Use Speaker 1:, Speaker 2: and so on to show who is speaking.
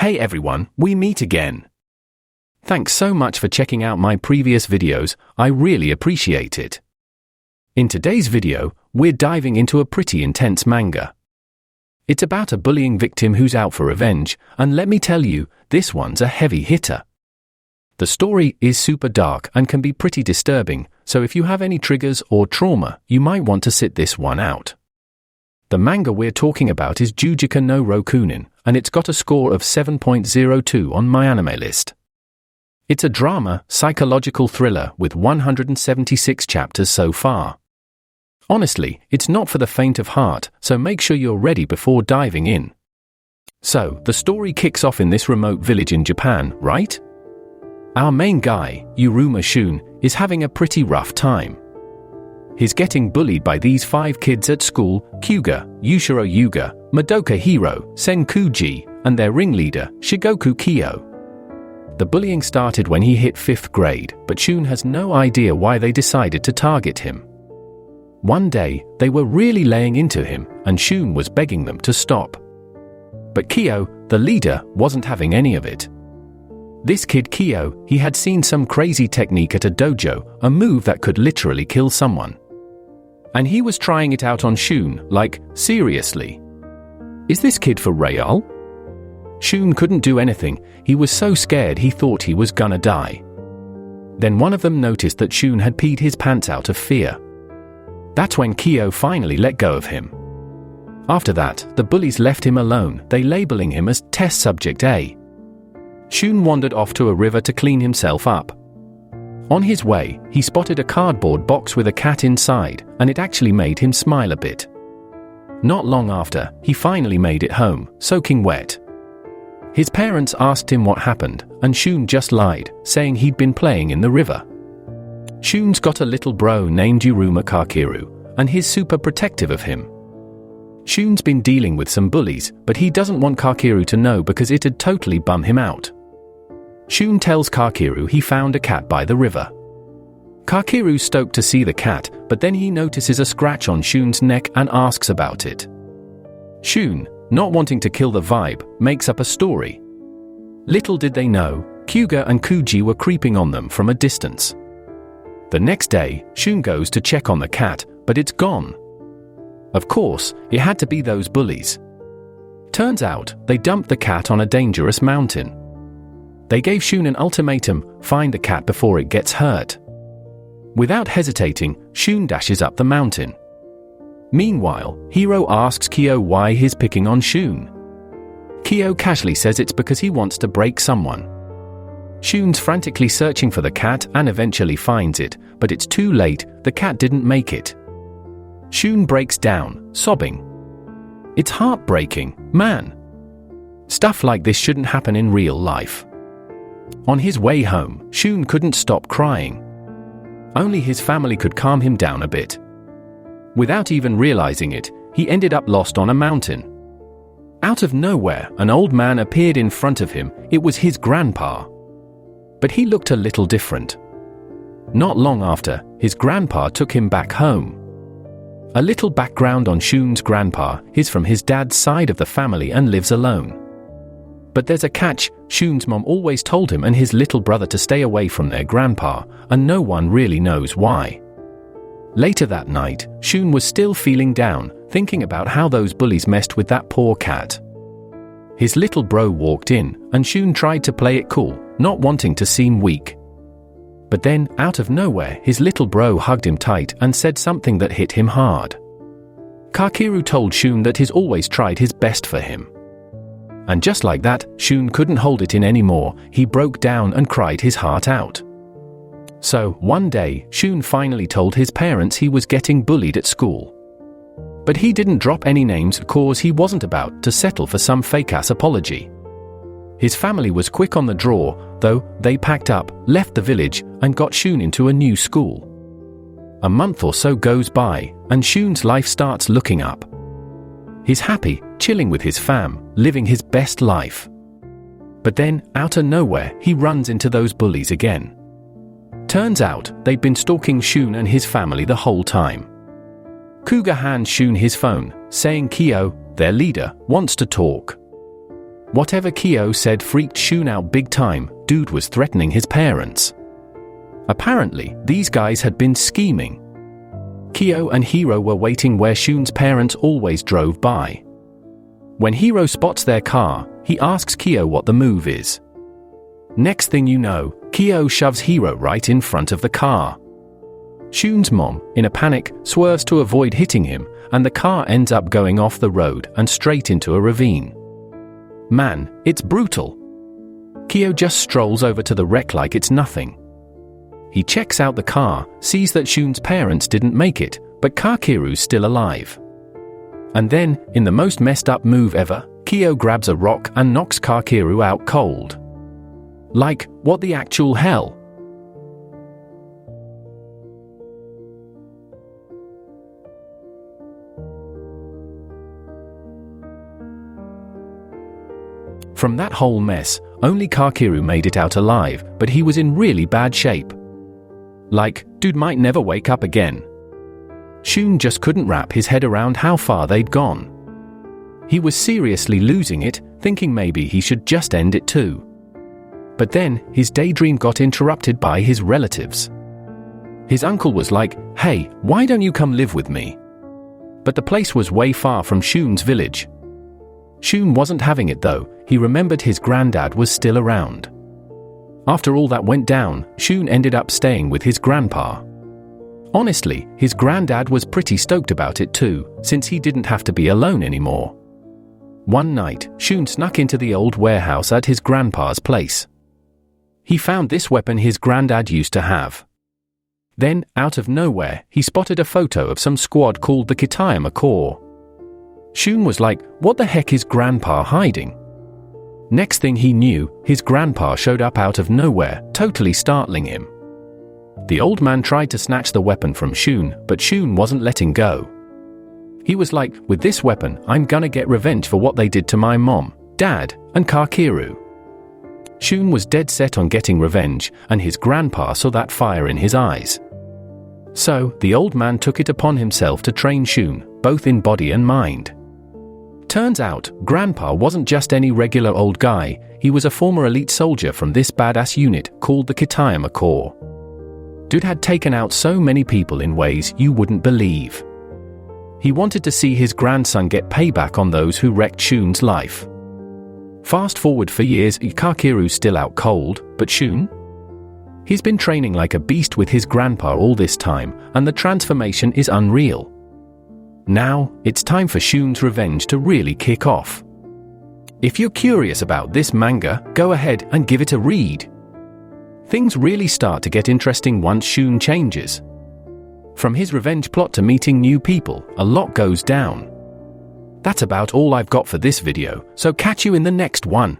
Speaker 1: Hey everyone, we meet again. Thanks so much for checking out my previous videos, I really appreciate it. In today's video, we're diving into a pretty intense manga. It's about a bullying victim who's out for revenge, and let me tell you, this one's a heavy hitter. The story is super dark and can be pretty disturbing, so if you have any triggers or trauma, you might want to sit this one out. The manga we're talking about is Jujutsu no Rokunin, and it's got a score of 7.02 on my anime list. It's a drama, psychological thriller with 176 chapters so far. Honestly, it's not for the faint of heart, so make sure you're ready before diving in. So, the story kicks off in this remote village in Japan, right? Our main guy, Uruma Shun, is having a pretty rough time. He's getting bullied by these 5 kids at school: Kyuga, Yushiro Yuga, Madoka Hiro, Senkuji, and their ringleader, Shigoku Kyo. The bullying started when he hit 5th grade, but Shun has no idea why they decided to target him. One day, they were really laying into him, and Shun was begging them to stop. But Kyo, the leader, wasn't having any of it. This kid Kyo, he had seen some crazy technique at a dojo, a move that could literally kill someone. And he was trying it out on Shun, like, seriously? Is this kid for real? Shun couldn't do anything, he was so scared he thought he was gonna die. Then one of them noticed that Shun had peed his pants out of fear. That's when Kyo finally let go of him. After that, the bullies left him alone, they labeling him as Test Subject A. Shun wandered off to a river to clean himself up. On his way, he spotted a cardboard box with a cat inside, and it actually made him smile a bit. Not long after, he finally made it home, soaking wet. His parents asked him what happened, and Shun just lied, saying he'd been playing in the river. Shun's got a little bro named Uruma Kakeru, and he's super protective of him. Shun's been dealing with some bullies, but he doesn't want Kakeru to know because it'd totally bum him out. Shun tells Kakeru he found a cat by the river. Kakeru's stoked to see the cat, but then he notices a scratch on Shun's neck and asks about it. Shun, not wanting to kill the vibe, makes up a story. Little did they know, Kyuga and Kuji were creeping on them from a distance. The next day, Shun goes to check on the cat, but it's gone. Of course, it had to be those bullies. Turns out, they dumped the cat on a dangerous mountain. They gave Shun an ultimatum: find the cat before it gets hurt. Without hesitating, Shun dashes up the mountain. Meanwhile, Hiro asks Kyo why he's picking on Shun. Kyo casually says it's because he wants to break someone. Shun's frantically searching for the cat and eventually finds it, but it's too late, the cat didn't make it. Shun breaks down, sobbing. It's heartbreaking, man. Stuff like this shouldn't happen in real life. On his way home, Shun couldn't stop crying. Only his family could calm him down a bit. Without even realizing it, he ended up lost on a mountain. Out of nowhere, an old man appeared in front of him. It was his grandpa. But he looked a little different. Not long after, his grandpa took him back home. A little background on Shun's grandpa: he's from his dad's side of the family and lives alone. But there's a catch: Shun's mom always told him and his little brother to stay away from their grandpa, and no one really knows why. Later that night, Shun was still feeling down, thinking about how those bullies messed with that poor cat. His little bro walked in, and Shun tried to play it cool, not wanting to seem weak. But then, out of nowhere, his little bro hugged him tight and said something that hit him hard. Kakeru told Shun that he's always tried his best for him. And just like that, Shun couldn't hold it in anymore, he broke down and cried his heart out. So, one day, Shun finally told his parents he was getting bullied at school. But he didn't drop any names cause he wasn't about to settle for some fake-ass apology. His family was quick on the draw, though. They packed up, left the village, and got Shun into a new school. A month or so goes by, and Shun's life starts looking up. He's happy, chilling with his fam, living his best life. But then, out of nowhere, he runs into those bullies again. Turns out, they'd been stalking Shun and his family the whole time. Kuga hands Shun his phone, saying Kyo, their leader, wants to talk. Whatever Kyo said freaked Shun out big time. Dude was threatening his parents. Apparently, these guys had been scheming. Kyo and Hiro were waiting where Shun's parents always drove by. When Hiro spots their car, he asks Kyo what the move is. Next thing you know, Kyo shoves Hiro right in front of the car. Shun's mom, in a panic, swerves to avoid hitting him, and the car ends up going off the road and straight into a ravine. Man, it's brutal. Kyo just strolls over to the wreck like it's nothing. He checks out the car, sees that Shun's parents didn't make it, but Kakeru's still alive. And then, in the most messed up move ever, Kyo grabs a rock and knocks Kakeru out cold. Like, what the actual hell? From that whole mess, only Kakeru made it out alive, but he was in really bad shape. Like, dude might never wake up again. Shun just couldn't wrap his head around how far they'd gone. He was seriously losing it, thinking maybe he should just end it too. But then, his daydream got interrupted by his relatives. His uncle was like, "Hey, why don't you come live with me?" But the place was way far from Shun's village. Shun wasn't having it though. He remembered his granddad was still around. After all that went down, Shun ended up staying with his grandpa. Honestly, his granddad was pretty stoked about it too, since he didn't have to be alone anymore. One night, Shun snuck into the old warehouse at his grandpa's place. He found this weapon his granddad used to have. Then, out of nowhere, he spotted a photo of some squad called the Kitayama Corps. Shun was like, what the heck is grandpa hiding? Next thing he knew, his grandpa showed up out of nowhere, totally startling him. The old man tried to snatch the weapon from Shun, but Shun wasn't letting go. He was like, with this weapon, I'm gonna get revenge for what they did to my mom, dad, and Kakeru. Shun was dead set on getting revenge, and his grandpa saw that fire in his eyes. So, the old man took it upon himself to train Shun, both in body and mind. Turns out, Grandpa wasn't just any regular old guy, he was a former elite soldier from this badass unit called the Kitayama Corps. Dude had taken out so many people in ways you wouldn't believe. He wanted to see his grandson get payback on those who wrecked Shun's life. Fast forward for years, Kakeru's still out cold, but Shun? He's been training like a beast with his grandpa all this time, and the transformation is unreal. Now, it's time for Shun's revenge to really kick off. If you're curious about this manga, go ahead and give it a read. Things really start to get interesting once Shun changes. From his revenge plot to meeting new people, a lot goes down. That's about all I've got for this video, so catch you in the next one.